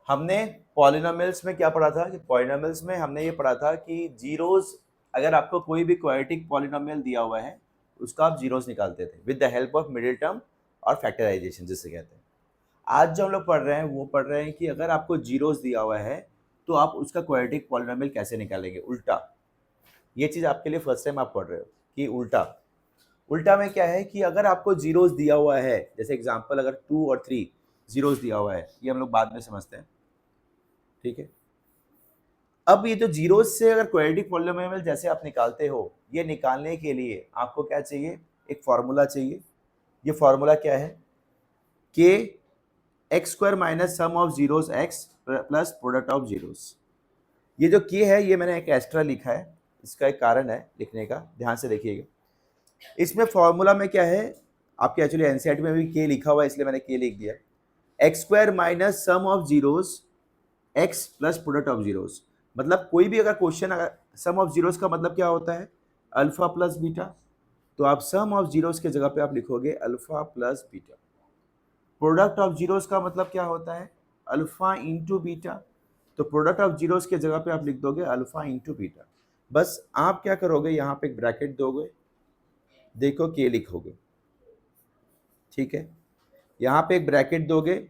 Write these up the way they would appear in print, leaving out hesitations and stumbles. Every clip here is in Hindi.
हमने पॉलिनोमियल्स में क्या पढ़ा था कि पॉलिनोमियल्स में हमने ये पढ़ा था कि जीरोस, अगर आपको कोई भी क्वाड्रेटिक पॉलिनोमियल दिया हुआ है उसका आप जीरोस निकालते थे with the help of middle term और फैक्टराइजेशन जिसे कहते हैं। आज जो हम लोग पढ़ रहे हैं वो पढ़ रहे हैं कि अगर आपको जीरोस दिया हुआ है तो आप उसका क्वाड्रेटिक पॉलिनोमियल कैसे निकालेंगे, उल्टा। ये चीज़ आपके लिए फर्स्ट टाइम आप पढ़ रहे हो कि उल्टा। उल्टा में क्या है कि अगर आपको जीरोस दिया हुआ है, जैसे एग्जांपल अगर 2 और 3 जीरोस दिया हुआ है, ये हम लोग बाद में समझते हैं, ठीक है। अब ये जो जीरोस से अगर क्वाड्रेटिक पॉलिनोमियल जैसे आप निकालते हो, ये निकालने के लिए आपको क्या चाहिए, एक फॉर्मूला चाहिए। ये फॉर्मूला क्या है, के x square minus sum of zeros x plus product of zeros. ये जो के है ये मैंने एक एक्स्ट्रा लिखा है, इसका एक कारण है लिखने का, ध्यान से देखिएगा। इसमें फॉर्मूला में क्या है, आपके एक्चुअली एनसीईआरटी में भी के लिखा हुआ है इसलिए मैंने के लिख दिया। X square minus sum of zeros x plus product of zeros. मतलब कोई भी अगर क्वेश्चन, अगर सम ऑफ जीरोस का मतलब क्या होता है, अल्फा प्लस बीटा, तो आप सम ऑफ जीरोस के जगह पे आप लिखोगे alpha plus beta. Product of zeros का मतलब क्या होता है, अल्फा इंटू बीटा, तो प्रोडक्ट ऑफ जीरोस के जगह पे आप लिख दोगे अल्फा इंटू बीटा। बस आप क्या करोगे, यहाँ पे एक ब्रैकेट दोगे, देखो के लिखोगे, ठीक है। यहाँ पे एक ब्रैकेट दोगे,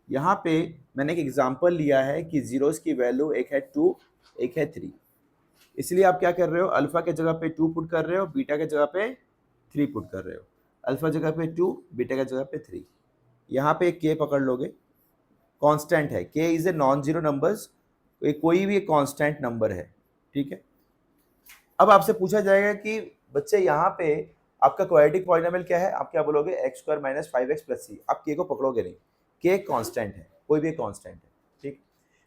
यहाँ पे मैंने एक एग्जांपल लिया है कि जीरोस की वैल्यू एक है 2, एक है 3, इसलिए आप क्या कर रहे हो, अल्फा के जगह पे 2 पुट कर रहे हो, बीटा के जगह पे 3 पुट कर रहे हो। अल्फा जगह पे 2, बीटा के जगह पे 3। यहाँ पे एक के पकड़ लोगे, कांस्टेंट है, के is a non zero numbers, कोई भी एक कांस्टेंट नंबर है, ठीक है। अब आपसे पूछा जाएगा कि बच्चे यहाँ पे आपका क्वाड्रेटिक पॉलिनोमियल क्या है, आप क्या बोलोगे, x square minus 5x plus c. आप के को पकड़ोगे नहीं, के कांस्टेंट है, कोई भी कांस्टेंट है, ठीक।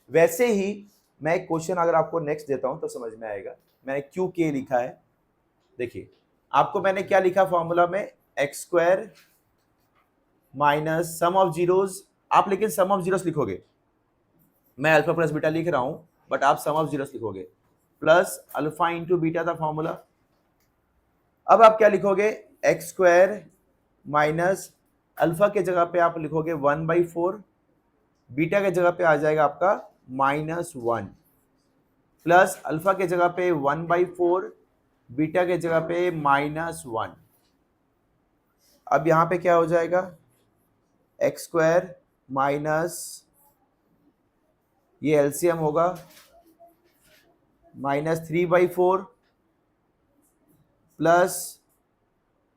वैसे ही मैं एक क्वेश्चन अगर आपको नेक्स्ट देता हूं तो समझ में आएगा। मैंने क्यू के लिखा है, देखिए आपको मैंने क्या लिखा फॉर्मूला में, x square minus sum of zeros, आप लेकिन सम ऑफ जीरोस लिखोगे, मैं अल्फा प्लस बीटा लिख रहा हूं बट आप सम ऑफ जीरोस लिखोगे, प्लस अल्फा इंटू बीटा था फॉर्मूला। अब आप क्या लिखोगे, एक्स स्क्वायर माइनस अल्फा के जगह पे आप लिखोगे 1/4, बीटा के जगह पे आ जाएगा आपका -1, प्लस अल्फा के जगह पे 1/4, बीटा के जगह पे -1। अब यहाँ पे क्या हो जाएगा, एक्स स्क्वायर माइनस, ये एलसीएम होगा, -3/4 प्लस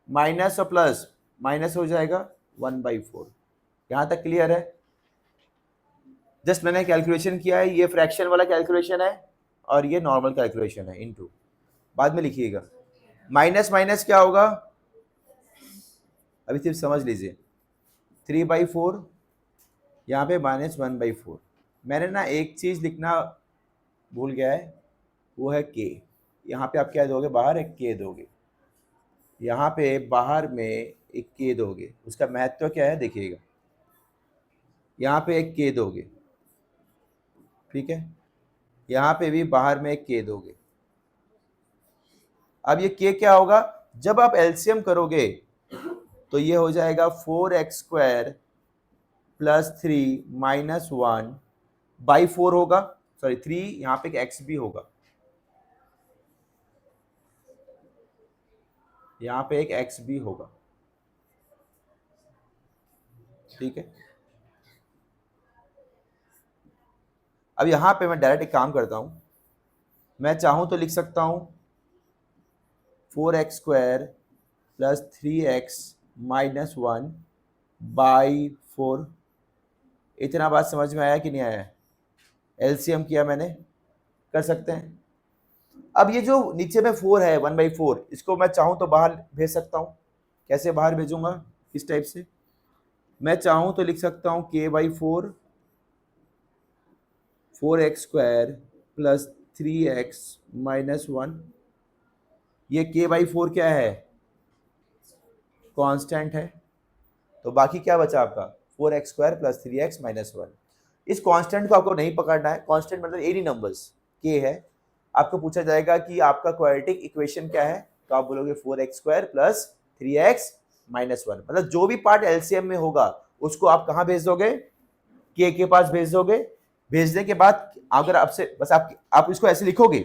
माइनस और प्लस माइनस हो जाएगा 1/4। यहाँ तक क्लियर है। जस्ट मैंने कैलकुलेशन किया है, ये फ्रैक्शन वाला कैलकुलेशन है और ये नॉर्मल कैलकुलेशन है, इनटू बाद में लिखिएगा। माइनस माइनस क्या होगा, अभी सिर्फ समझ लीजिए, 3/4, यहाँ पे -1/4। मैंने ना एक चीज़ लिखना भूल गया है, वो है के। यहाँ पे आप क्या दोगे, बाहर एक के दोगे, यहाँ पे बाहर में एक के दोगे, उसका महत्व क्या है देखिएगा, यहाँ पे एक के दोगे, ठीक है, यहाँ पे भी बाहर में एक के दोगे। अब ये के क्या होगा, जब आप एलसीएम करोगे तो ये हो जाएगा 4x² प्लस 3 -1/4 होगा, सॉरी 3, यहाँ पे एक x भी होगा, यहाँ पे एक x भी होगा, ठीक है। अब यहाँ पे मैं डायरेक्ट एक काम करता हूँ, मैं चाहूँ तो लिख सकता हूँ 4x² प्लस 3x -1/4। इतना बात समझ में आया कि नहीं आया, एलसीएम किया मैंने, कर सकते हैं। अब ये जो नीचे में 4 है 1/4, इसको मैं चाहूँ तो बाहर भेज सकता हूँ। कैसे बाहर भेजूंगा, किस टाइप से, मैं चाहूँ तो लिख सकता हूँ k/4 4x² प्लस 3x -1। ये k/4 क्या है, कांस्टेंट है, तो बाकी क्या बचा आपका 4x² प्लस 3x -1। इस कांस्टेंट को आपको नहीं पकड़ना है, कांस्टेंट मतलब एनी नंबर्स, k है। आपको पूछा जाएगा कि आपका क्वाड्रेटिक इक्वेशन क्या है, तो आप बोलोगे 4x² प्लस 3x -1। मतलब जो भी पार्ट एलसीएम में होगा उसको आप कहाँ भेज दोगे, के पास भेज दोगे, भेजने के बाद अगर आपसे बस आप इसको ऐसे लिखोगे,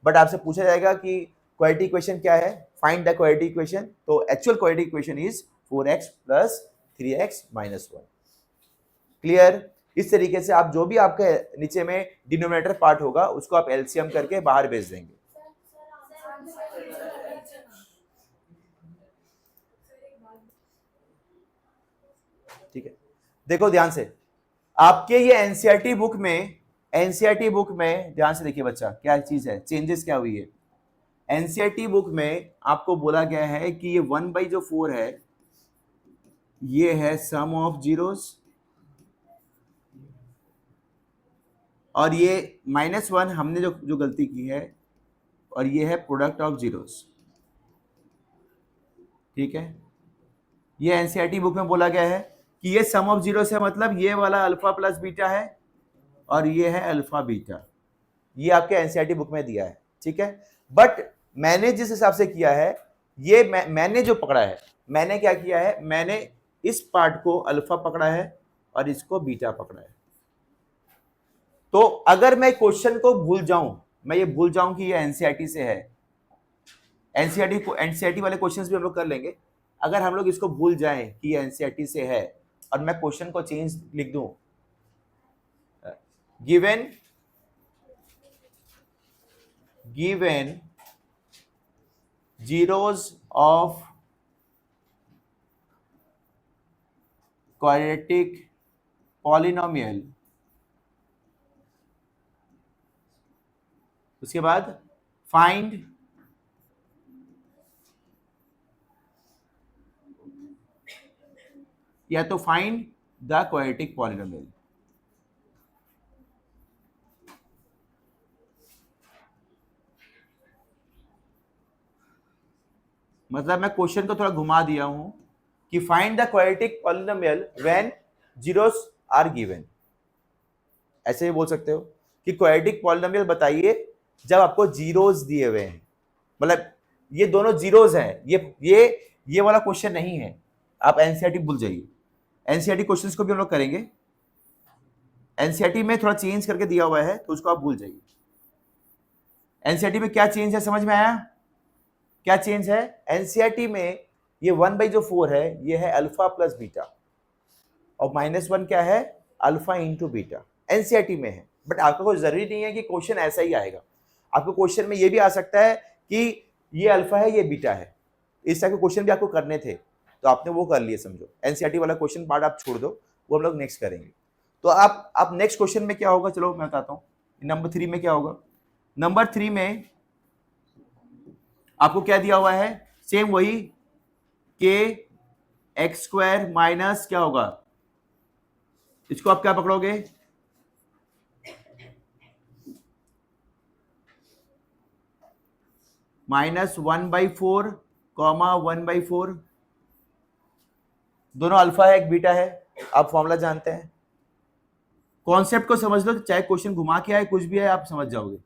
बट आपसे पूछा जाएगा कि क्वाड्रेटिक इक्वेशन क्या है, फाइंड द क्वाड्रेटिक इक्वेशन। तो actual quadratic equation is 4x plus 3x minus 1। Clear? इस तरीके से आप जो भी आपके नीचे में डिनोमिनेटर पार्ट होगा उसको आप एलसीएम करके बाहर भेज देंगे। ठीक है, देखो ध्यान से, आपके ये एनसीईआरटी बुक में ध्यान से देखिए बच्चा, क्या चीज है, चेंजेस क्या हुई है। एनसीईआरटी बुक में आपको बोला गया है कि ये 1/4 है, ये है सम ऑफ जीरोस, और ये -1 हमने जो गलती की है, और ये है प्रोडक्ट ऑफ जीरोस। ठीक है, ये एनसीईआरटी बुक में बोला गया है कि ये सम ऑफ जीरो से मतलब ये वाला अल्फा प्लस बीटा है और ये है अल्फा बीटा, ये आपके एनसीईआरटी बुक में दिया है। ठीक है, बट मैंने जिस हिसाब से किया है, ये मैंने जो पकड़ा है, मैंने क्या किया है, मैंने इस पार्ट को अल्फा पकड़ा है और इसको बीटा पकड़ा है। तो अगर मैं क्वेश्चन को भूल जाऊं, मैं ये भूल जाऊं कि ये एनसीईआरटी से है, एनसीईआरटी वाले क्वेश्चंस भी हम लोग कर लेंगे। अगर हम लोग इसको भूल जाएं कि ये एनसीईआरटी से है और मैं क्वेश्चन को चेंज लिख दूं, given zeros of quadratic polynomial, उसके बाद find या तो find the quadratic polynomial। मतलब मैं क्वेश्चन को थोड़ा घुमा दिया हूं कि find the quadratic polynomial when zeros are given. ऐसे भी बोल सकते हो कि क्वाड्रेटिक पॉलिनोमियल बताइए जब आपको जीरोस दिए हुए हैं, मतलब ये दोनों जीरोस हैं, ये वाला क्वेश्चन नहीं है। आप एनसीईआरटी भूल जाइए, एनसीईआरटी क्वेश्चंस को भी हम लोग करेंगे, एनसीईआरटी में थोड़ा चेंज करके दिया हुआ है तो उसको आप भूल जाइए। एनसीईआरटी में क्या चेंज है समझ में आया? क्या चेंज है एनसीईआरटी में? ये 1/4 है, ये है अल्फा प्लस बीटा, और -1 क्या है, अल्फा इंटू बीटा, एनसीईआरटी में है। बट आपको कोई जरूरी नहीं है कि क्वेश्चन ऐसा ही आएगा, आपको क्वेश्चन में ये भी आ सकता है कि ये अल्फा है ये बीटा है, इस टाइप के क्वेश्चन भी आपको करने थे तो आपने वो कर लिए समझो। एनसीईआरटी वाला क्वेश्चन पार्ट आप छोड़ दो, वो हम लोग नेक्स्ट करेंगे। तो आप नेक्स्ट क्वेश्चन में क्या होगा, चलो मैं बताता हूँ। नंबर 3 में क्या होगा? नंबर 3 में आपको क्या दिया हुआ है, सेम वही kx² माइनस क्या होगा, इसको आप क्या पकड़ोगे, -1/4 1/4, दोनों अल्फा है एक बीटा है, आप फॉर्मूला जानते हैं। कॉन्सेप्ट को समझ लो, चाहे क्वेश्चन घुमा के आए कुछ भी है आप समझ जाओगे।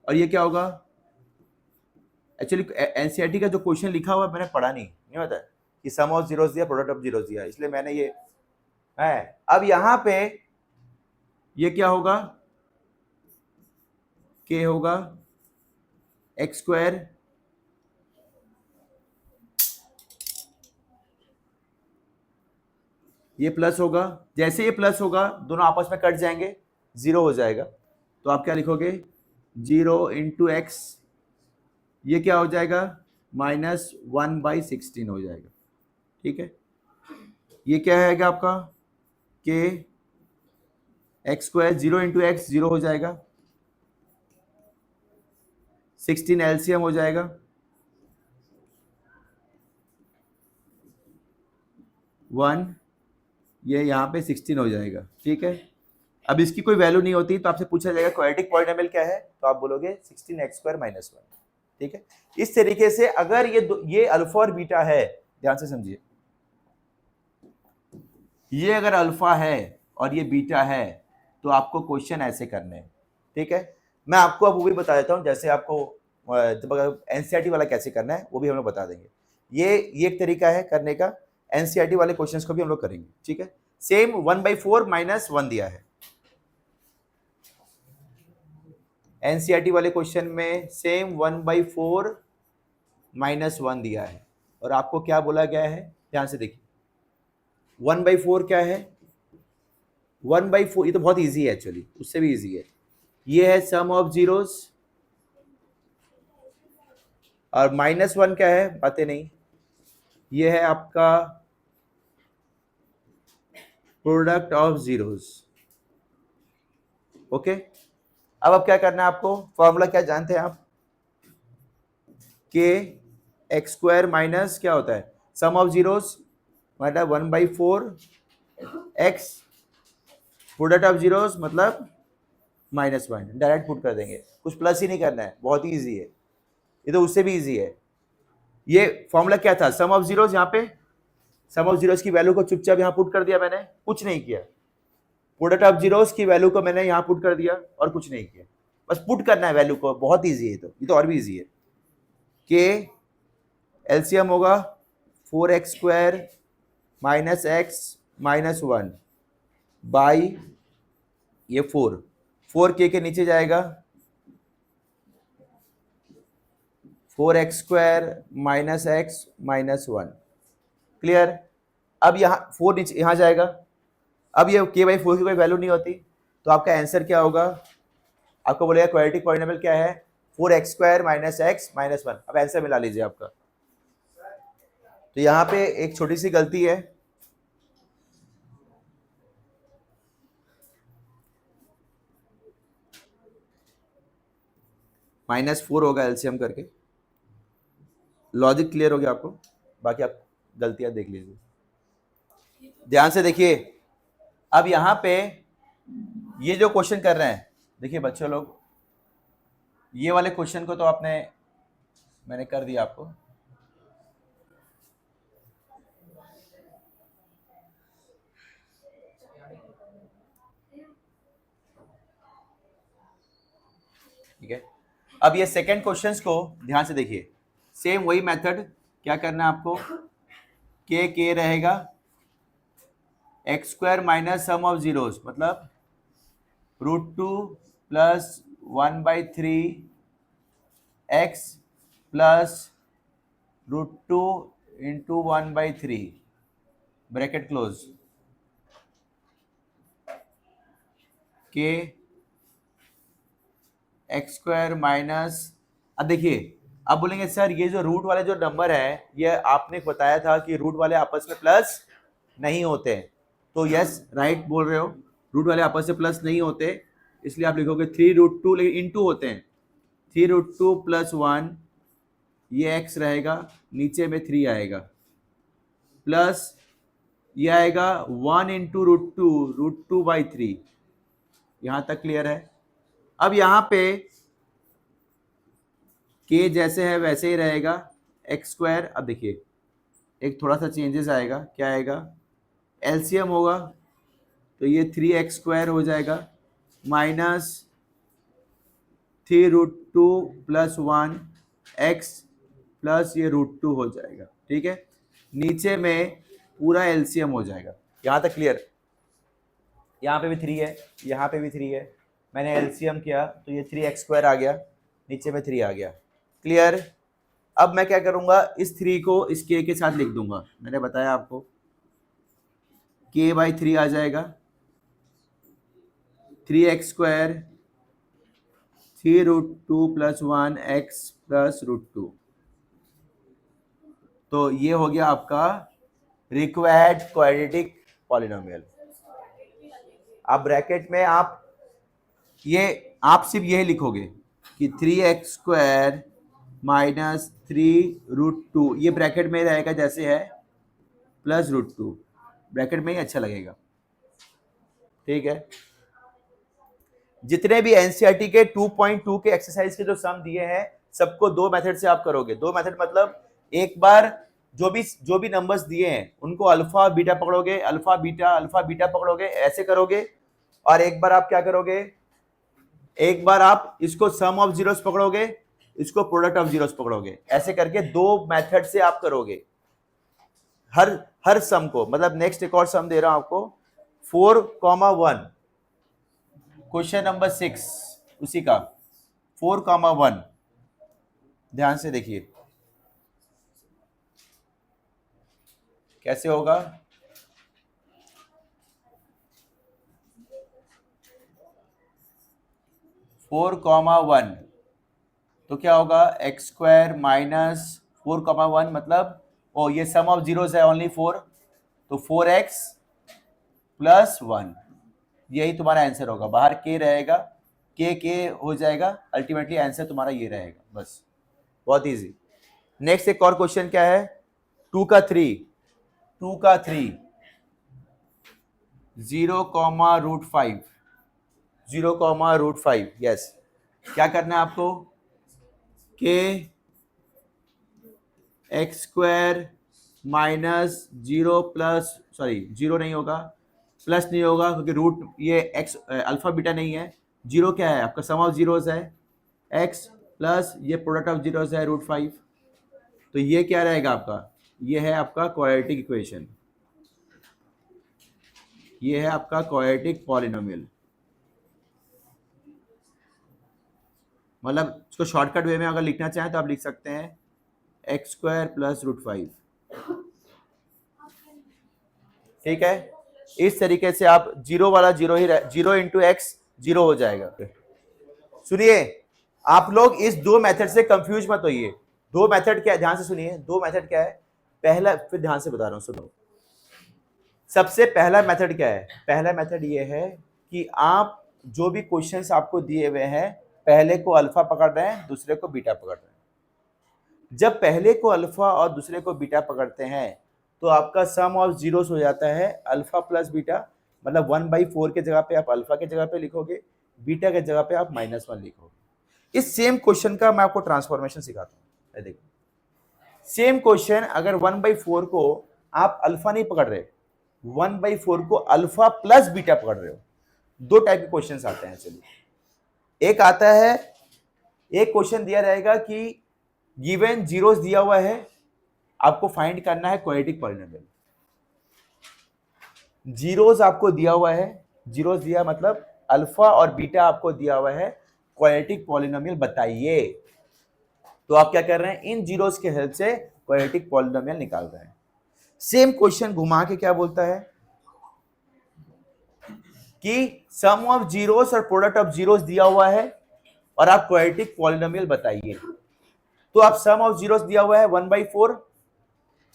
और ये क्या होगा, एक्चुअली एनसीईआरटी का जो क्वेश्चन लिखा हुआ है मैंने पढ़ा नहीं होता है कि सम ऑफ जीरोस दिया, प्रोडक्ट ऑफ जीरोस दिया, इसलिए मैंने ये है। अब यहां पे ये क्या होगा, k होगा x², ये प्लस होगा, जैसे ये प्लस होगा दोनों आपस में कट जाएंगे, 0 हो जाएगा। तो आप क्या लिखोगे, 0 इंटू एक्स, ये क्या हो जाएगा, -1/16 हो जाएगा। ठीक है, ये क्या है आपका k x², 0 इंटू एक्स 0 हो जाएगा, 16 एलसीएम हो जाएगा, 1, ये यहाँ पे 16 हो जाएगा। ठीक है, अब इसकी कोई वैल्यू नहीं होती तो आपसे पूछा जाएगा क्वाड्रेटिक पॉलिनोमियल क्या है, तो आप बोलोगे 16x² - 1। ठीक है, इस तरीके से अगर ये अल्फा और बीटा है, ध्यान से समझिए, ये अगर अल्फा है और ये बीटा है तो आपको क्वेश्चन ऐसे करने हैं। ठीक है, मैं आपको अब वो भी बता देता हूँ, जैसे आपको जब एनसीईआरटी वाला कैसे करना है वो भी हम लोग बता देंगे। ये एक तरीका है करने का, एनसीईआरटी वाले क्वेश्चंस को भी हम लोग करेंगे। ठीक है, सेम 1/4 - 1 दिया है, एनसीईआरटी वाले क्वेश्चन में सेम 1/4 -1 दिया है और आपको क्या बोला गया है, ध्यान से देखिए 1/4 क्या है, 1/4 ये तो बहुत इजी है एक्चुअली, उससे भी इजी है। ये है सम ऑफ जीरोस और -1 क्या है, बातें नहीं, ये है आपका प्रोडक्ट ऑफ जीरोस। ओके, अब क्या करना है आपको, फॉर्मूला क्या जानते हैं आप, के एक्स स्क्वायर माइनस क्या होता है, सम ऑफ जीरोस मतलब 1/4 एक्स, प्रोडक्ट ऑफ जीरोस मतलब -1, डायरेक्ट पुट कर देंगे, कुछ प्लस ही नहीं करना है, बहुत ही ईजी है, ये तो उससे भी ईजी है। ये फॉर्मूला क्या था, सम ऑफ जीरोस, यहाँ पे सम ऑफ जीरोस की वैल्यू को चुपचाप यहाँ पुट कर दिया मैंने, कुछ नहीं किया, प्रोडक्ट ऑफ जीरोस की वैल्यू को मैंने यहाँ पुट कर दिया और कुछ नहीं किया, बस पुट करना है वैल्यू को, बहुत ईजी है, तो ये तो और भी ईजी है। के एलसीएम होगा 4x² minus x minus 1 by ये 4 के नीचे जाएगा 4x² minus x minus 1, clear. अब यहाँ 4 नीचे यहाँ जाएगा, अब ये k/4 की कोई वैल्यू नहीं होती, तो आपका आंसर क्या होगा, आपको बोलेगा क्वाड्रेटिक पॉलिनोमियल क्या है, 4x² माइनस एक्स माइनस 1, अब आंसर मिला लीजिए आपका। तो यहाँ पे एक छोटी सी गलती है, -4 होगा एलसीएम करके, लॉजिक क्लियर हो गया आपको, बाकी आप गलतियां देख लीजिए, ध्यान से देखिए। अब यहाँ पे ये जो क्वेश्चन कर रहे हैं, देखिए बच्चों लोग, ये वाले क्वेश्चन को तो मैंने कर दिया आपको, ठीक है। अब ये सेकंड क्वेश्चंस को ध्यान से देखिए, सेम वही मेथड, क्या करना है आपको, के रहेगा x² minus sum of zeros मतलब √2 plus 1/3 x plus √2 into 1/3 bracket close, के x² माइनस, अब देखिए, अब बोलेंगे सर ये जो रूट वाले जो नंबर है, ये आपने बताया था कि रूट वाले आपस में प्लस नहीं होते, तो यस राइट बोल रहे हो, रूट वाले आपस में प्लस नहीं होते, इसलिए आप लिखोगे 3√2, लेकिन इंटू होते हैं, 3√2 प्लस 1, ये x रहेगा, नीचे में 3 आएगा, प्लस ये आएगा 1 इंटू √2/3, यहाँ तक क्लियर है। अब यहाँ पे k जैसे है वैसे ही रहेगा, x², अब देखिए एक थोड़ा सा चेंजेस आएगा, क्या आएगा, एलसीएम होगा तो ये 3x² हो जाएगा माइनस 3√2 प्लस 1 x प्लस ये √2 हो जाएगा, ठीक है, नीचे में पूरा एलसीएम हो जाएगा, यहाँ तक क्लियर। यहाँ पे भी 3 है, यहाँ पे भी 3 है, मैंने एलसीएम किया तो ये 3x² आ गया, नीचे में 3 आ गया, क्लियर। अब मैं क्या करूंगा, इस 3 को इस k के साथ लिख दूंगा, मैंने बताया आपको, k/3 आ जाएगा, 3x² 3√2 प्लस 1 x प्लस √2, तो ये हो गया आपका रिक्वायर्ड क्वाड्रेटिक पॉलिनोमियल। आप ब्रैकेट में आप सिर्फ यही लिखोगे कि 3x² माइनस 3√2, ये ब्रैकेट में रहेगा जैसे है, प्लस √2, ब्रैकेट में ही अच्छा लगेगा, ठीक है। जितने भी एनसीईआरटी के 2.2 के एक्सरसाइज के जो सम दिए हैं, सबको 2 मेथड से आप करोगे, 2 मेथड मतलब एक बार जो भी नंबर्स दिए हैं उनको अल्फा बीटा पकड़ोगे, अल्फा बीटा पकड़ोगे, ऐसे करोगे, और एक बार आप क्या करोगे, एक बार आप इसको सम ऑफ जीरोस पकड़ोगे, इसको प्रोडक्ट ऑफ जीरोस पकड़ोगे, ऐसे करके 2 मेथड से आप करोगे हर सम को। मतलब नेक्स्ट एक और सम दे रहा हूं आपको, 4,1 क्वेश्चन नंबर 6 उसी का, 4,1, ध्यान से देखिए कैसे होगा। फोर कॉमा वन तो क्या होगा, एक्स स्क्वायर माइनस 4,1 मतलब ओ ये सम ऑफ जीरोस है ओनली 4, तो 4x प्लस 1, यही तुम्हारा आंसर होगा। बाहर के रहेगा, के हो जाएगा, अल्टीमेटली आंसर तुम्हारा ये रहेगा। बस बहुत इजी। नेक्स्ट एक और क्वेश्चन क्या है, 2 का 3, 0,√5, 0,√5, यस। क्या करना है आपको, के x square minus 0 plus, sorry 0 नहीं होगा, प्लस नहीं होगा क्योंकि रूट ये एक्स अल्फा बीटा नहीं है। 0 क्या है आपका, सम ऑफ जीरोस है, एक्स प्लस ये प्रोडक्ट ऑफ जीरोस है √5, तो ये क्या रहेगा आपका, ये है आपका क्वाड्रेटिक इक्वेशन, ये है आपका क्वाड्रेटिक पॉलिनोमियल। मतलब इसको शॉर्टकट वे में अगर लिखना चाहें तो आप लिख सकते हैं एक्स स्क्वायर प्लस √5, ठीक है। इस तरीके से आप जीरो वाला जीरो ही, 0 इंटू एक्स 0 हो जाएगा। सुनिए आप लोग इस दो मेथड से कंफ्यूज मत होइए। दो मेथड क्या है, ध्यान से सुनिए, दो मेथड क्या है। पहला, फिर ध्यान से बता रहा हूं, सुनो। सबसे पहला मेथड क्या है, पहला मेथड ये है कि आप जो भी क्वेश्चंस आपको दिए हुए हैं, पहले को अल्फा पकड़ रहे हैं, दूसरे को बीटा पकड़ रहे हैं। जब पहले को अल्फा और दूसरे को बीटा पकड़ते हैं तो आपका सम ऑफ जीरोस हो जाता है अल्फा प्लस बीटा, मतलब 1/4 के जगह पे आप अल्फा के जगह पे लिखोगे, बीटा के जगह पे आप -1 लिखोगे। इस सेम क्वेश्चन का मैं आपको ट्रांसफॉर्मेशन सिखाता हूँ। देखो सेम क्वेश्चन, अगर 1/4 को आप अल्फा नहीं पकड़ रहे, 1/4 को अल्फा प्लस बीटा पकड़ रहे हो, दो टाइप के क्वेश्चंस आते हैं। चलिए एक आता है, एक क्वेश्चन दिया रहेगा कि गिवन जीरोस दिया हुआ है, आपको फाइंड करना है क्वाड्रेटिक पॉलिनोमियल। जीरोस आपको दिया हुआ है, जीरोस दिया मतलब अल्फा और बीटा आपको दिया हुआ है, क्वाड्रेटिक पॉलिनोमियल बताइए। तो आप क्या कर रहे हैं, इन जीरोस के हेल्प से क्वाड्रेटिक पॉलिनोमियल निकाल रहे हैं। सेम क्वेश्चन घुमा के क्या बोलता है कि सम ऑफ जीरोस और प्रोडक्ट ऑफ जीरोस दिया हुआ है और आप क्वाड्रेटिक पॉलिनोमियल बताइए। तो आप सम ऑफ जीरोस दिया हुआ है 1/4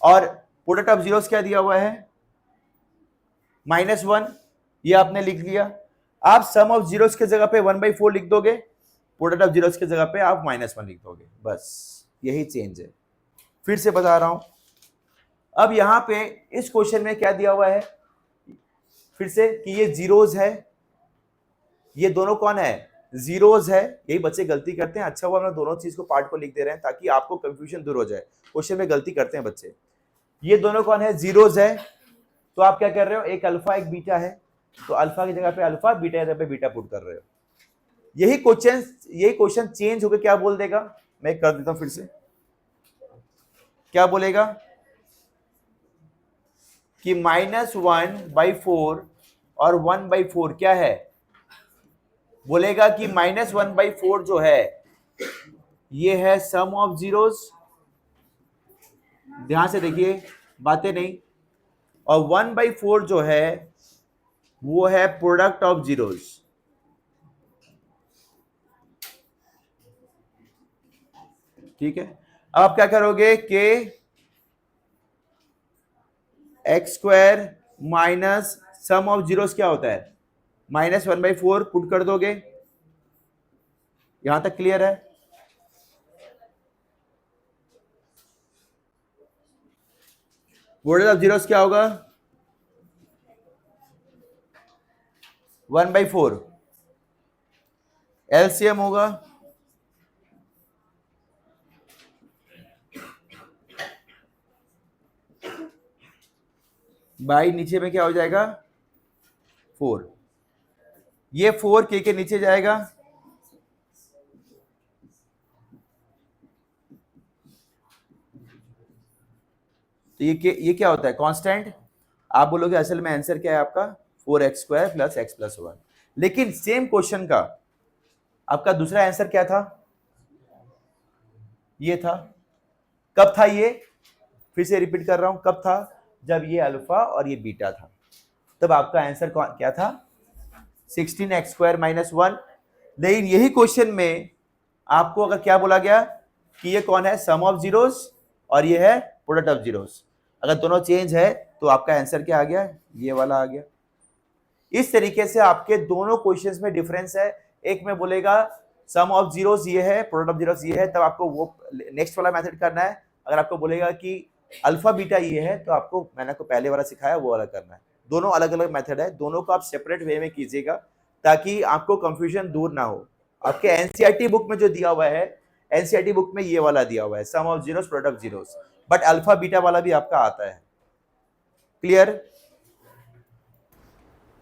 और प्रोडक्ट ऑफ जीरोस क्या दिया हुआ है -1, ये आपने लिख लिया। आप सम ऑफ जीरोस के जगह पे 1/4 लिख दोगे, प्रोडक्ट ऑफ जीरोस के जगह पे आप -1 लिख दोगे, बस यही चेंज है। फिर से बता रहा हूं, अब यहां पे इस क्वेश्चन में क्या दिया हुआ है, फिर से कि ये जीरोस है, ये दोनों कौन है, जीरोस है। यही बच्चे गलती करते हैं, अच्छा हुआ हम दोनों चीज को पार्ट को लिख दे रहे हैं ताकि आपको कंफ्यूजन दूर हो जाए। क्वेश्चन में गलती करते हैं बच्चे, ये दोनों कौन है, जीरोस है। तो आप क्या कर रहे हो, एक अल्फा एक बीटा है, तो अल्फा की जगह पे अल्फा, बीटा की जगह पे बीटा पुट कर रहे हो। यही क्वेश्चन चेंज होकर क्या बोल देगा, मैं कर देता हूं फिर से। क्या बोलेगा कि -1/4 और 1/4 क्या है, बोलेगा कि -1/4 जो है ये है सम ऑफ जीरोस, ध्यान से देखिए बातें नहीं, और 1/4 जो है वो है प्रोडक्ट ऑफ जीरोस। ठीक है, अब आप क्या करोगे, के x square minus sum of zeros क्या होता है, -1/4 पुट कर दोगे। यहां तक क्लियर है। प्रोडक्ट ऑफ जीरोस क्या होगा, 1/4, एलसीएम होगा बाई नीचे में क्या हो जाएगा 4, ये 4 के नीचे जाएगा, तो ये क्या होता है कांस्टेंट। आप बोलोगे असल में आंसर क्या है आपका 4x² + x + 1। लेकिन सेम क्वेश्चन का आपका दूसरा आंसर क्या था? ये था। कब था ये? फिर से रिपीट कर रहा हूं, कब था? जब ये अल्फा और ये बीटा था, तब आपका आंसर क्या था? 16x² - 1। लेकिन यही क्वेश्चन में आपको अगर क्या बोला गया कि ये कौन है? सम ऑफ जीरोस और ये है प्रोडक्ट ऑफ जीरोस। अगर दोनों चेंज है तो आपका आंसर क्या आ गया? ये वाला आ गया। इस तरीके से आपके दोनों क्वेश्चंस में डिफरेंस है। एक में बोलेगा सम ऑफ जीरोस ये है, प्रोडक्ट ऑफ जीरोस ये है, तब आपको वो नेक्स्ट वाला मेथड करना है। अगर आपको बोलेगा कि अल्फा बीटा ये है, तो आपको मैंने आपको पहले वाला सिखाया वो वाला करना है। दोनों अलग अलग मेथड है, दोनों को आप सेपरेट वे में कीजिएगा ताकि आपको कंफ्यूजन दूर ना हो। आपके एनसीईआरटी बुक में जो दिया हुआ है, एनसीईआरटी बुक में ये वाला दिया हुआ है, sum of zeros product of zeros, but alpha beta वाला भी आपका आता है। क्लियर?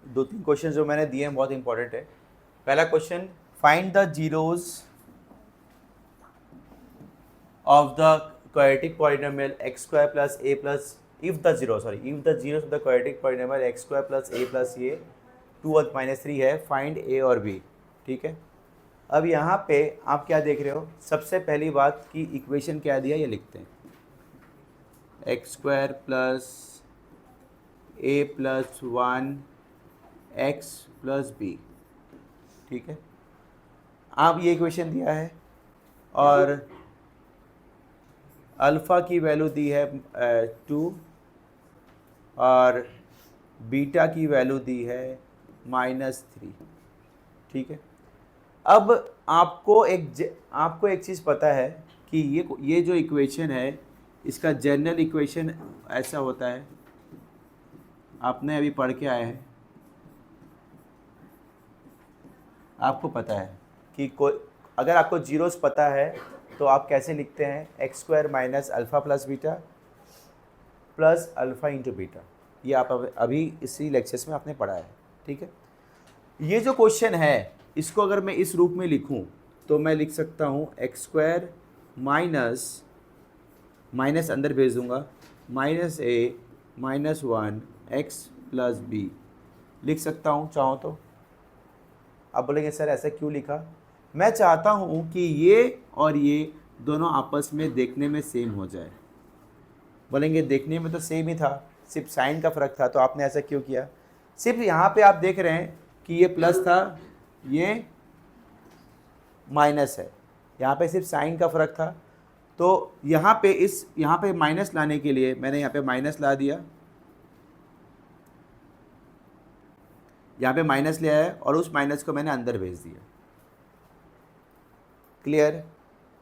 दो तीन क्वेश्चन जो मैंने दिए हैं बहुत इंपॉर्टेंट है। पहला question, find the zeros of the quadratic polynomial x² plus a plus if the zeros of the quadratic polynomial x² plus a plus a 2 और -3 है, फाइंड a और b। ठीक है, अब यहाँ पे आप क्या देख रहे हो? सबसे पहली बात कि इक्वेशन क्या दिया ये लिखते हैं, x² plus a plus 1 x plus b। ठीक है, आप ये इक्वेशन दिया है और अल्फ़ा की वैल्यू दी है 2 और बीटा की वैल्यू दी है -3। ठीक है, अब आपको एक चीज़ पता है कि ये जो इक्वेशन है इसका जनरल इक्वेशन ऐसा होता है, आपने अभी पढ़ के आए हैं, आपको पता है कि अगर आपको जीरोस पता है तो आप कैसे लिखते हैं? x² minus alpha plus beta plus alpha into beta. ये आप अभी इसी लेक्चर्स में आपने पढ़ा है। ठीक है, ये जो क्वेश्चन है इसको अगर मैं इस रूप में लिखूं तो मैं लिख सकता हूं x² माइनस अंदर भेज दूंगा -a -1 x प्लस b लिख सकता हूं चाहो तो। आप बोलेंगे सर ऐसा क्यों लिखा? मैं चाहता हूं कि ये और ये दोनों आपस में देखने में सेम हो जाए। बोलेंगे देखने में तो सेम ही था, सिर्फ साइन का फ़र्क था, तो आपने ऐसा क्यों किया? सिर्फ यहाँ पे आप देख रहे हैं कि ये प्लस था, ये माइनस है, यहाँ पे सिर्फ साइन का फ़र्क था। तो यहाँ पे माइनस लाने के लिए मैंने यहाँ पे माइनस ला दिया, यहाँ पे माइनस ले आया और उस माइनस को मैंने अंदर भेज दिया। क्लियर?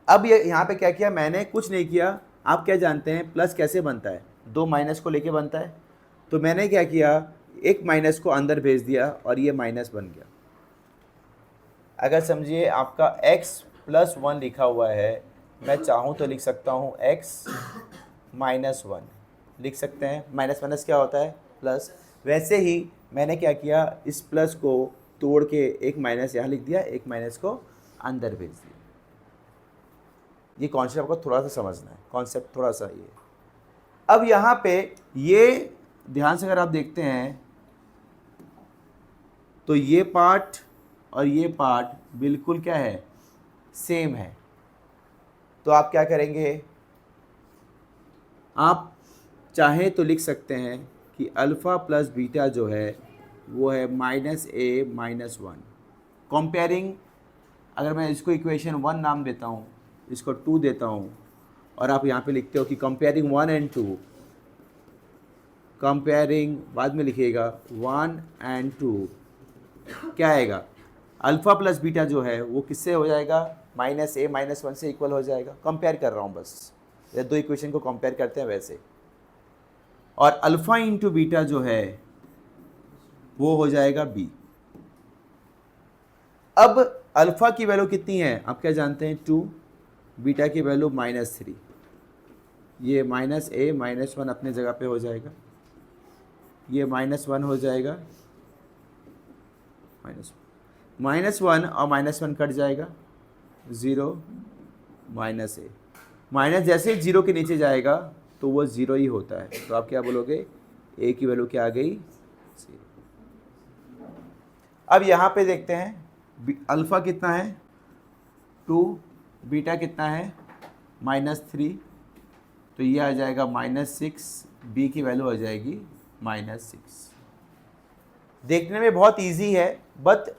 अब ये यहाँ पे क्या किया मैंने? कुछ नहीं किया। आप क्या जानते हैं प्लस कैसे बनता है? दो माइनस को लेके बनता है। तो मैंने क्या किया, एक माइनस को अंदर भेज दिया और ये माइनस बन गया। अगर समझिए आपका x प्लस 1 लिखा हुआ है, मैं चाहूँ तो लिख सकता हूँ x -1 लिख सकते हैं। माइनस माइनस क्या होता है? प्लस। वैसे ही मैंने क्या किया, इस प्लस को तोड़ के एक माइनस यहाँ लिख दिया, एक माइनस को अंदर भेज दिया। ये कॉन्सेप्ट आपको थोड़ा सा समझना है, कॉन्सेप्ट थोड़ा सा ये। अब यहाँ पे ये ध्यान से अगर आप देखते हैं तो ये पार्ट और ये पार्ट बिल्कुल क्या है? सेम है। तो आप क्या करेंगे? आप चाहें तो लिख सकते हैं कि अल्फ़ा प्लस बीटा जो है वो है -a -1। कंपेयरिंग, अगर मैं इसको इक्वेशन 1 नाम देता हूँ, इसको 2 देता हूँ, और आप यहाँ पे लिखते हो कि कंपेयरिंग 1 एंड 2, कंपेयरिंग बाद में लिखिएगा 1 एंड 2, क्या आएगा? अल्फ़ा प्लस बीटा जो है वो किससे हो जाएगा? -a -1 से इक्वल हो जाएगा। कंपेयर कर रहा हूँ बस, ये दो इक्वेशन को कंपेयर करते हैं वैसे। और अल्फ़ा इंटू बीटा जो है वो हो जाएगा b। अब अल्फ़ा की वैल्यू कितनी है आप क्या जानते हैं? 2। बीटा की वैल्यू -3। ये -a -1 अपने जगह पे हो जाएगा, ये -1 हो जाएगा, -1 और -1 कट जाएगा, 0 -a। माइनस जैसे ही 0 के नीचे जाएगा तो वो 0 ही होता है। तो आप क्या बोलोगे? a की वैल्यू क्या आ गई? 0। अब यहाँ पे देखते हैं अल्फ़ा कितना है? 2, बीटा कितना है -3, तो ये आ जाएगा -6, बी की वैल्यू आ जाएगी -6। देखने में बहुत इजी है बट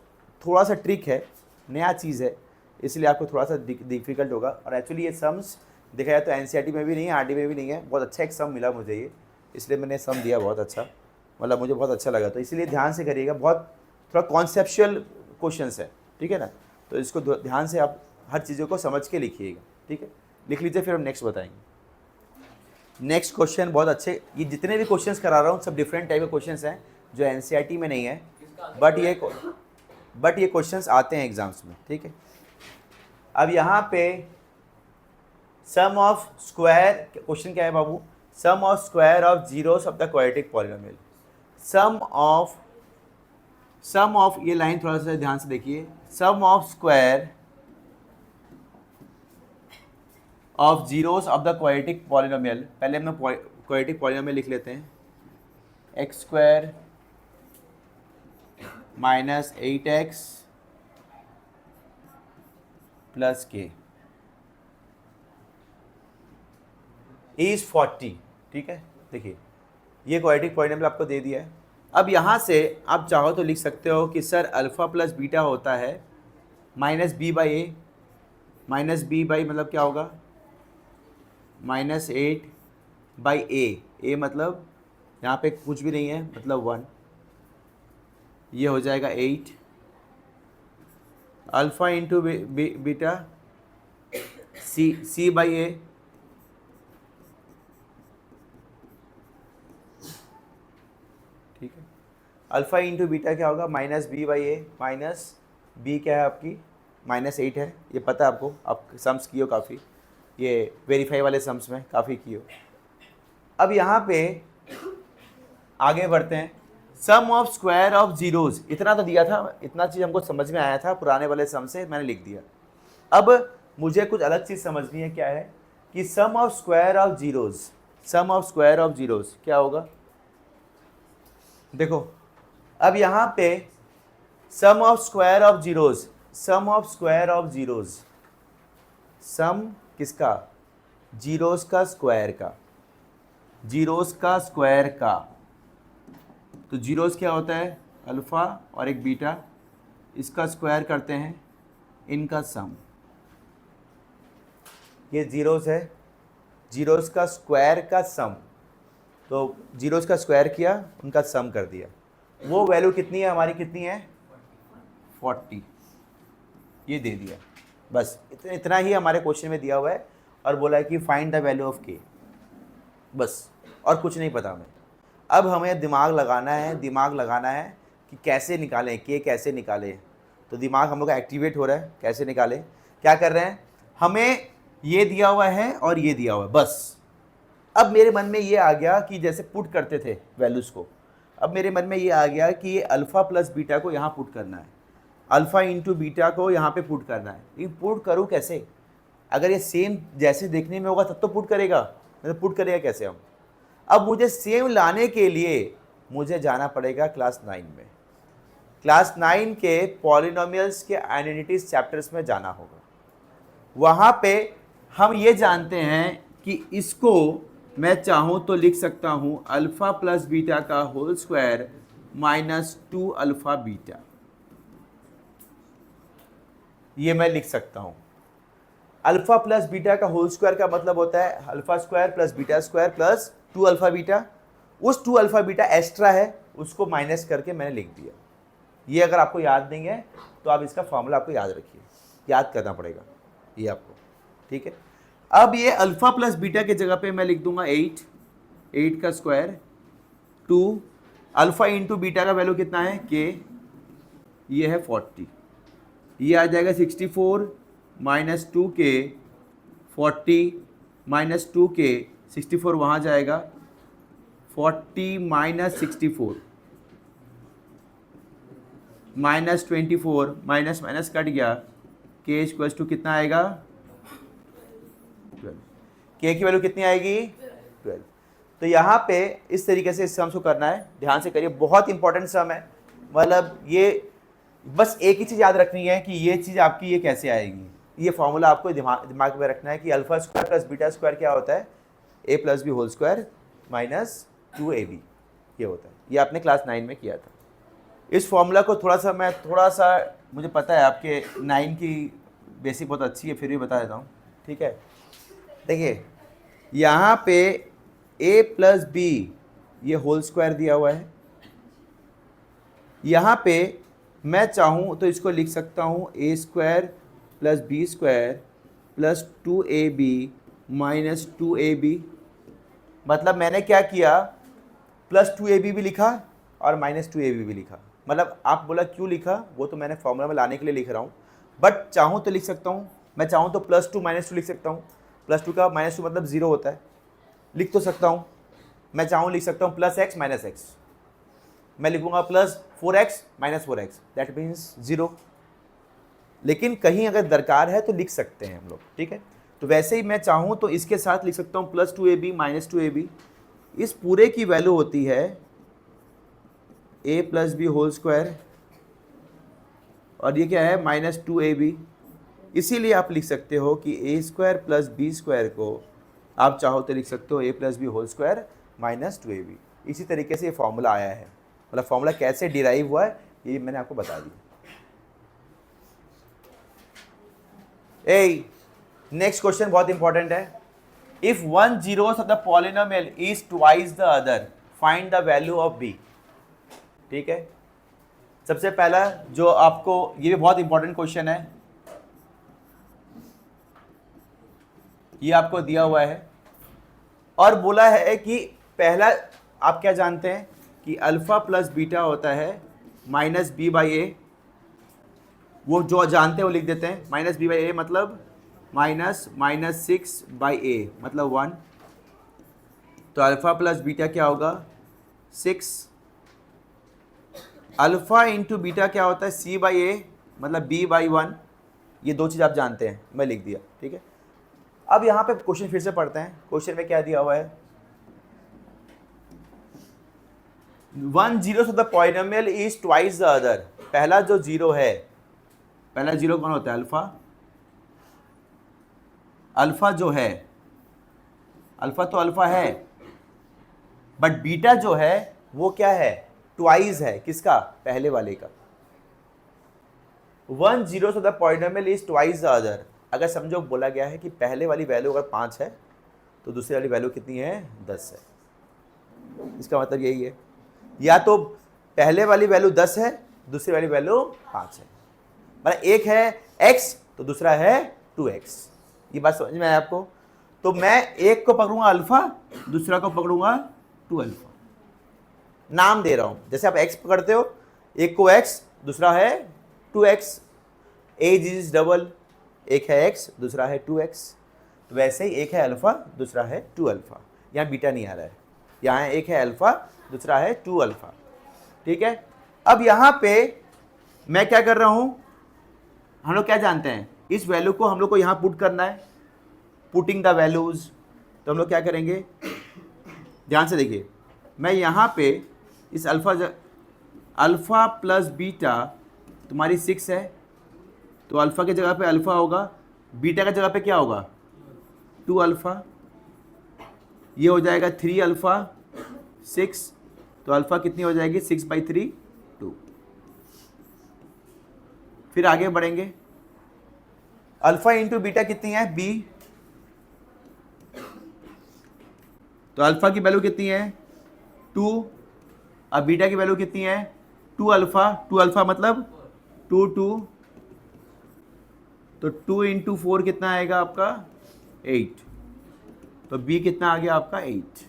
थोड़ा सा ट्रिक है, नया चीज़ है, इसलिए आपको थोड़ा सा डिफिकल्ट होगा। और एक्चुअली ये सम्स देखा जाए तो एनसीईआरटी में भी नहीं है, आरडी में भी नहीं है। बहुत अच्छा एक सम मिला मुझे ये, इसलिए मैंने सम दिया, बहुत अच्छा, मतलब मुझे बहुत अच्छा लगा। तो इसलिए ध्यान से करिएगा, बहुत थोड़ा कॉन्सेप्चुअल क्वेश्चंस है, ठीक है ना। तो इसको ध्यान से आप हर चीज़ों को समझ के लिखिएगा, ठीक है। लिख लीजिए, फिर हम नेक्स्ट बताएंगे। नेक्स्ट क्वेश्चन बहुत अच्छे, ये जितने भी क्वेश्चंस करा रहा हूँ सब डिफरेंट टाइप के क्वेश्चंस हैं जो एनसीईआरटी में नहीं है, बट ये क्वेश्चंस आते हैं एग्जाम्स में, ठीक है। अब यहाँ पे सम ऑफ स्क्वायर, क्वेश्चन क्या है बाबू, sum of square of zeros of the quadratic polynomial. Sum of ये लाइन थोड़ा सा ध्यान से देखिए, sum of square of zeros of the quadratic polynomial. पहले हम क्वाड्रेटिक पॉलिनोमियल लिख लेते हैं, x square minus 8x plus k is 40, ठीक है। देखिए ये क्वाड्रेटिक पॉलिनोमियल आपको दे दिया है। अब यहाँ से आप चाहो तो लिख सकते हो कि सर अल्फ़ा प्लस बीटा होता है -b/a, -b/ मतलब क्या होगा -8/a, a मतलब यहाँ पे कुछ भी नहीं है, मतलब 1, ये हो जाएगा 8 अल्फ़ा इंटू बीटा c/a, ठीक है। अल्फ़ा इंटू बीटा क्या होगा -b/a, माइनस b क्या है आपकी -8 है, ये पता है आपको, आप सम्स किए हो काफ़ी, ये वेरीफाई वाले सम्स में काफ़ी किए हो। अब यहाँ पे आगे बढ़ते हैं, सम ऑफ स्क्वायर ऑफ जीरोज, इतना तो दिया था, इतना चीज़ हमको समझ में आया था पुराने वाले सम से, मैंने लिख दिया। अब मुझे कुछ अलग चीज़ समझनी है, क्या है कि sum of square of zeros, sum of square of zeros क्या होगा। देखो अब यहाँ पे sum of square of zeros, sum of square of zeros, sum किसका, जीरोज का स्क्वायर का, जीरोज का स्क्वायर का। तो जीरोस क्या होता है, अल्फ़ा और एक बीटा, इसका स्क्वायर करते हैं, इनका सम। ये जीरोस है, जीरोस का स्क्वायर का सम, तो जीरोस का स्क्वायर किया, उनका सम कर दिया। वो वैल्यू कितनी है हमारी, कितनी है 40, ये दे दिया। बस इतना ही हमारे क्वेश्चन में दिया हुआ है, और बोला है कि फाइंड द वैल्यू ऑफ के, बस और कुछ नहीं पता हमें। अब हमें दिमाग लगाना है कि कैसे निकालें, के कैसे निकालें। तो दिमाग हम लोग का एक्टिवेट हो रहा है, कैसे निकालें, क्या कर रहे हैं, हमें ये दिया हुआ है और ये दिया हुआ है, बस। अब मेरे मन में ये आ गया कि जैसे पुट करते थे वैल्यूज़ को, अब मेरे मन में ये आ गया कि ये अल्फ़ा प्लस बीटा को यहाँ पुट करना है, अल्फ़ा इंटू बीटा को यहाँ पे पुट करना है। लेकिन पुट करूँ कैसे, अगर ये सेम जैसे देखने में होगा तब तो पुट करेगा, नहीं तो पुट करेगा कैसे हम। अब मुझे सेम लाने के लिए मुझे जाना पड़ेगा क्लास 9 में, क्लास 9 के पॉलिनोमियल्स के आइडेंटिटीज चैप्टर्स में जाना होगा। वहाँ पे हम ये जानते हैं कि इसको मैं चाहूँ तो लिख सकता हूँ अल्फ़ा प्लस बीटा का होल स्क्वायर -2 अल्फ़ा बीटा, ये मैं लिख सकता हूँ। अल्फ़ा प्लस बीटा का होल स्क्वायर का मतलब होता है alpha square plus beta square plus 2 alpha beta. उस 2 अल्फ़ा बीटा एक्स्ट्रा है, उसको माइनस करके मैंने लिख दिया। ये अगर आपको याद नहीं है तो आप इसका फॉर्मूला आपको याद रखिए, याद करना पड़ेगा ये आपको, ठीक है। अब ये अल्फ़ा प्लस बीटा के जगह पे मैं लिख दूंगा 8 का स्क्वायर 2 अल्फ़ा इंटू बीटा का वैल्यू कितना है के, ये है 40, ये आ जाएगा 64 -2 के 40 -2 के 64 वहाँ जाएगा 40 -64 -24 माइनस माइनस कट गया, के इक्वल्स टू कितना आएगा 12, के की वैल्यू कितनी आएगी 12। तो यहाँ पे इस तरीके से इस सम को करना है, ध्यान से करिए, बहुत इंपॉर्टेंट सम है। मतलब ये बस एक ही चीज़ याद रखनी है कि ये चीज़ आपकी ये कैसे आएगी, ये फॉर्मूला आपको दिमाग में रखना है कि alpha square plus beta square क्या होता है, a plus B whole square minus 2ab, ये होता है। ये आपने क्लास 9 में किया था। इस फॉर्मूला को थोड़ा सा मुझे पता है आपके 9 की बेसिक बहुत अच्छी है, फिर भी बता देता हूँ, ठीक है। देखिए यहाँ पे a प्लस बी ये होल स्क्वायर दिया हुआ है, यहाँ पे मैं चाहूँ तो इसको लिख सकता हूँ a square plus B square plus 2ab minus 2ab। मतलब मैंने क्या किया, प्लस 2ab भी लिखा और माइनस 2ab भी लिखा। मतलब आप बोला क्यों लिखा, वो तो मैंने फॉर्मूला में लाने के लिए लिख रहा हूँ, बट चाहूँ तो लिख सकता हूँ। मैं चाहूँ तो प्लस 2 माइनस 2 लिख सकता हूँ। प्लस 2 का माइनस 2 मतलब 0 होता है, लिख तो सकता हूँ। मैं चाहूँ लिख सकता हूँ प्लस x माइनस x, मैं लिखूंगा plus 4x minus 4x, that means 0। लेकिन कहीं अगर दरकार है तो लिख सकते हैं हम लोग, ठीक है। तो वैसे ही मैं चाहूँ तो इसके साथ लिख सकता हूँ प्लस 2ab माइनस 2ab। इस पूरे की वैल्यू होती है a plus B whole square, और ये क्या है माइनस 2ab। इसीलिए आप लिख सकते हो कि a square plus B square को आप चाहो तो लिख सकते हो a plus B whole square minus 2ab। इसी तरीके से ये फॉर्मूला आया है। मतलब फॉर्मूला कैसे डिराइव हुआ है ये मैंने आपको बता दिया। नेक्स्ट क्वेश्चन बहुत इंपॉर्टेंट है। If one zeros of the polynomial is twice the other, find the value of B. ठीक है, सबसे पहला जो आपको, ये भी बहुत इंपॉर्टेंट क्वेश्चन है, ये आपको दिया हुआ है और बोला है कि पहला आप क्या जानते हैं कि अल्फा प्लस बीटा होता है माइनस बी बाई ए। वो जो जानते हैं वो लिख देते हैं, माइनस बी बाई ए मतलब माइनस 6 बाई ए मतलब 1। तो अल्फा प्लस बीटा क्या होगा 6। अल्फा इंटू बीटा क्या होता है सी बाई ए मतलब बी बाई 1। ये दो चीज़ आप जानते हैं, मैं लिख दिया, ठीक है। अब यहाँ पे क्वेश्चन फिर से पढ़ते हैं। क्वेश्चन में क्या दिया हुआ है, one zero of the polynomial is twice the other. पहला जो जीरो है, पहला जीरो कौन होता है अल्फा। अल्फा जो है, अल्फा तो अल्फा है, बट बीटा जो है वो क्या है ट्वाइस है, किसका पहले वाले का। One zero of the polynomial is twice the other. अगर समझो बोला गया है कि पहले वाली वैल्यू अगर 5 है तो दूसरी वाली वैल्यू कितनी है 10 है। इसका मतलब यही है, या तो पहले वाली वैल्यू 10 है, दूसरी वाली वैल्यू 5 है। मतलब एक है x तो दूसरा है 2x। ये बात समझ में आया आपको। तो मैं एक को पकड़ूंगा अल्फा, दूसरा को पकड़ूंगा 2 अल्फा। नाम दे रहा हूं, जैसे आप x पकड़ते हो, एक को x दूसरा है 2x। एज इज डबल, एक है x दूसरा है 2x। तो वैसे ही एक है अल्फा दूसरा है 2 अल्फा। यहाँ बीटा नहीं आ रहा है, यहाँ एक है अल्फा दूसरा है 2 अल्फा, ठीक है। अब यहाँ पे मैं क्या कर रहा हूँ, हम लोग क्या जानते हैं, इस वैल्यू को हम लोग को यहाँ पुट करना है, पुटिंग द वैल्यूज। तो हम लोग क्या करेंगे, ध्यान से देखिए, मैं यहाँ पे इस अल्फा प्लस बीटा तुम्हारी 6 है, तो अल्फा की जगह पे अल्फा होगा, बीटा की जगह पे क्या होगा 2 अल्फा। ये हो जाएगा 3 अल्फा 6, तो अल्फा कितनी हो जाएगी 6 बाई 3 2। फिर आगे बढ़ेंगे, अल्फा इंटू बीटा कितनी है बी, तो अल्फा की वैल्यू कितनी है 2, अब बीटा की वैल्यू कितनी है 2 अल्फा। 2 अल्फा मतलब 2 2, तो 2 इंटू 4 कितना आएगा आपका 8, तो बी कितना आ गया आपका 8।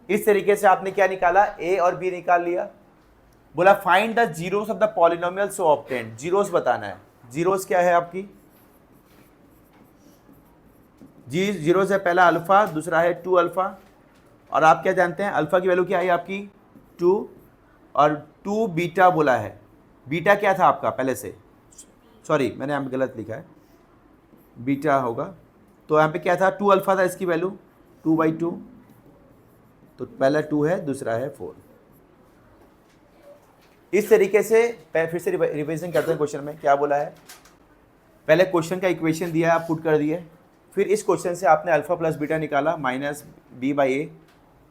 इस तरीके से आपने क्या निकाला, ए और बी निकाल लिया। बोला find the zeros of the polynomial so obtained. Zeros बताना है। जीरोस क्या है आपकी, जीरोस है पहला अल्फा, दूसरा है 2 अल्फा, और आप क्या जानते हैं अल्फा की वैल्यू क्या आई आपकी 2, और 2 बीटा बोला है। बीटा क्या था आपका पहले से, सॉरी मैंने यहाँ पे गलत लिखा है, बीटा होगा। तो यहाँ पे क्या था 2 अल्फा था, इसकी वैल्यू 2 बाई 2, तो पहला 2 है दूसरा है 4। इस तरीके से फिर से रिवीजन करते हैं। क्वेश्चन में क्या बोला है, पहले क्वेश्चन का इक्वेशन दिया है, आप पुट कर दिए, फिर इस क्वेश्चन से आपने अल्फा प्लस बीटा निकाला minus B by A,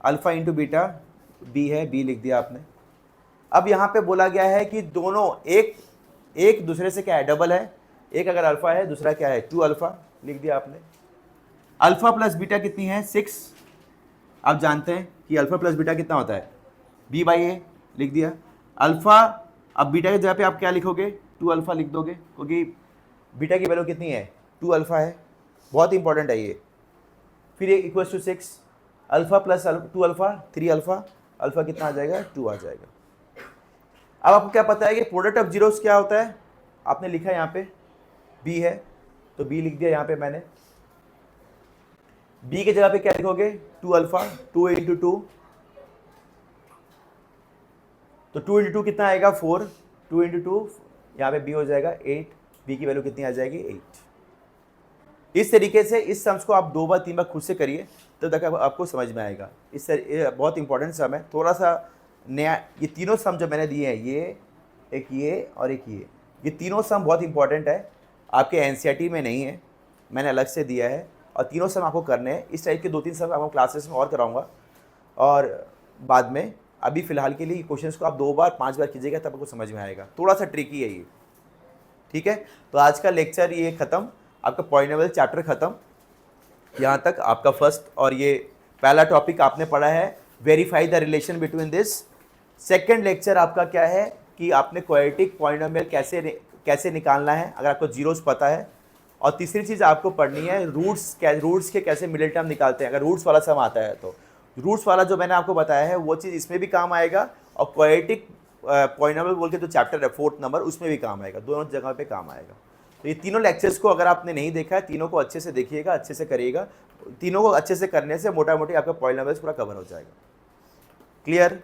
alpha into beta B है, बी लिख दिया आपने। अब यहाँ पे बोला गया है कि दोनों एक दूसरे से क्या है, डबल है, एक अगर अल्फा है दूसरा क्या है 2 अल्फा, लिख दिया आपने। अल्फा प्लस बीटा कितनी है 6, आप जानते हैं कि अल्फा प्लस बीटा कितना होता है बी बाई ए, लिख दिया। अल्फा, अब बीटा की जगह पे आप क्या लिखोगे 2 अल्फा लिख दोगे, क्योंकि बीटा की वैल्यू कितनी है 2 अल्फा है, बहुत इंपॉर्टेंट है ये। फिर ये equals to 6, alpha plus 2 alpha 3 alpha, alpha कितना आ जाएगा 2 आ जाएगा। अब आपको क्या पता है कि प्रोडक्ट ऑफ जीरोस क्या होता है, आपने लिखा है यहाँ पे बी है तो बी लिख दिया यहाँ पे मैंने। बी की जगह पे क्या लिखोगे 2 अल्फा, 2 इंटू 2, तो 2 इंटू 2 कितना आएगा 4, 2 इंटू 2 यहाँ पे बी हो जाएगा 8, बी की वैल्यू कितनी आ जाएगी 8। इस तरीके से इस सम्स को आप 2 बार 3 बार खुद से करिए तब तक आपको समझ में आएगा। ये बहुत इंपॉर्टेंट सम है, थोड़ा सा नया। ये तीनों सम जो मैंने दिए हैं, ये और एक ये तीनों सम बहुत इंपॉर्टेंट है, आपके एनसीईआरटी में नहीं है, मैंने अलग से दिया है, और तीनों सम आपको करने हैं। इस टाइप के 2-3 सम आपको क्लासेस में और कराऊंगा, और बाद में अभी फ़िलहाल के लिए क्वेश्चंस को आप 2 बार 5 बार कीजिएगा तब आपको समझ में आएगा, थोड़ा सा ट्रिकी है ये, ठीक है। तो आज का लेक्चर ये ख़त्म, आपका पॉलिनोमियल चैप्टर ख़त्म, यहाँ तक आपका फर्स्ट और ये पहला टॉपिक आपने पढ़ा है, verify the relation between this. Second lecture आपका क्या है कि आपने क्वाड्रेटिक पॉलिनोमियल कैसे निकालना है अगर आपको जीरोस पता है, और तीसरी चीज़ आपको पढ़नी है रूट्स के कैसे मिडिल टर्म निकालते हैं, अगर रूट्स वाला सम आता है तो रूट्स वाला जो मैंने आपको बताया है वो चीज़ इसमें भी काम आएगा, और क्वाड्रेटिक पॉलिनोमियल बोल के जो चैप्टर है 4th नंबर उसमें भी काम आएगा, दोनों जगह पे काम आएगा। तो ये तीनों लेक्चर्स को अगर आपने नहीं देखा है, तीनों को अच्छे से देखिएगा, अच्छे से करिएगा, तीनों को अच्छे से करने से मोटा मोटी आपका पॉलिनोमियल्स पूरा कवर हो जाएगा। क्लियर?